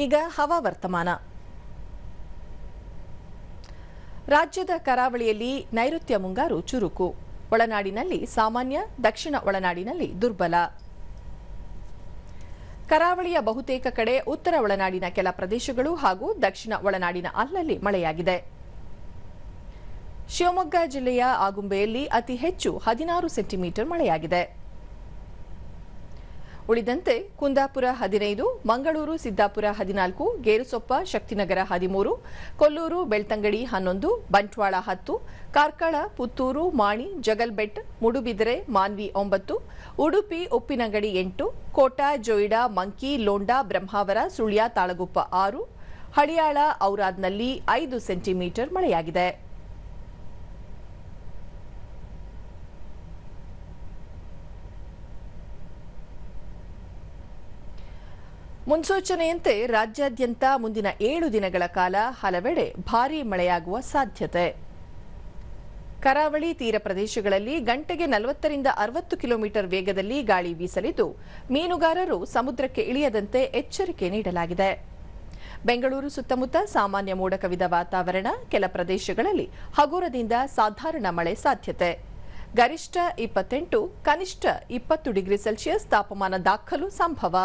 ಈಗ ಹವಾವರ್ತಮಾನ. ರಾಜ್ಯದ ಕರಾವಳಿಯಲ್ಲಿ ನೈಋತ್ಯ ಮುಂಗಾರು ಚುರುಕು. ಒಳನಾಡಿನಲ್ಲಿ ಸಾಮಾನ್ಯ, ದಕ್ಷಿಣ ಒಳನಾಡಿನಲ್ಲಿ ದುರ್ಬಲ. ಕರಾವಳಿಯ ಬಹುತೇಕ ಕಡೆ ಉತ್ತರ ಒಳನಾಡಿನ ಕೆಲ ಪ್ರದೇಶಗಳು ಹಾಗೂ ದಕ್ಷಿಣ ಒಳನಾಡಿನ ಅಲ್ಲಲ್ಲಿ ಮಳೆಯಾಗಿದೆ. ಶಿವಮೊಗ್ಗ ಜಿಲ್ಲೆಯ ಆಗುಂಬೆಯಲ್ಲಿ ಅತಿ ಹೆಚ್ಚು 16 ಸೆಂಟಿಮೀಟರ್ ಮಳೆಯಾಗಿದೆ. ಉಳಿದಂತೆ ಕುಂದಾಪುರ 15, ಮಂಗಳೂರು ಸಿದ್ದಾಪುರ 14, ಗೇರುಸೊಪ್ಪ ಶಕ್ತಿನಗರ 13, ಕೊಲ್ಲೂರು ಬೆಳ್ತಂಗಡಿ 11, ಬಂಟ್ವಾಳ 10, ಕಾರ್ಕಳ, ಪುತ್ತೂರು, ಮಾಣಿ, ಜಗಲ್ಬೆಟ್, ಮುಡುಬಿದಿರೆ, ಮಾನ್ವಿ 9, ಉಡುಪಿ ಉಪ್ಪಿನಂಗಡಿ 8, ಕೋಟಾ, ಜೋಯಿಡಾ, ಮಂಕಿ, ಲೋಂಡಾ, ಬ್ರಹ್ಮಾವರ, ಸುಳ್ಯ, ತಾಳಗುಪ್ಪ 6, ಹಳಿಯಾಳ, ಔರಾದ್ನಲ್ಲಿ 5 ಸೆಂಟಿಮೀಟರ್ ಮಳೆಯಾಗಿದೆ. ಮುನ್ಸೂಚನೆಯಂತೆ ರಾಜ್ಯಾದ್ಯಂತ ಮುಂದಿನ 7 ದಿನಗಳ ಕಾಲ ಹಲವೆಡೆ ಭಾರೀ ಮಳೆಯಾಗುವ ಸಾಧ್ಯತೆ. ಕರಾವಳಿ ತೀರ ಪ್ರದೇಶಗಳಲ್ಲಿ ಗಂಟೆಗೆ 40ರಿಂದ 60 ಕಿಲೋಮೀಟರ್ ವೇಗದಲ್ಲಿ ಗಾಳಿ ಬೀಸಲಿದ್ದು, ಮೀನುಗಾರರು ಸಮುದ್ರಕ್ಕೆ ಇಳಿಯದಂತೆ ಎಚ್ಚರಿಕೆ ನೀಡಲಾಗಿದೆ. ಬೆಂಗಳೂರು ಸುತ್ತಮುತ್ತ ಸಾಮಾನ್ಯ ಮೋಡ ಕವಿದ ವಾತಾವರಣ, ಕೆಲ ಪ್ರದೇಶಗಳಲ್ಲಿ ಹಗುರದಿಂದ ಸಾಧಾರಣ ಮಳೆ ಸಾಧ್ಯತೆ. ಗರಿಷ್ಠ 28, ಕನಿಷ್ಠ 20 ಡಿಗ್ರಿ ಸೆಲ್ಸಿಯಸ್ ತಾಪಮಾನ ದಾಖಲು ಸಂಭವ.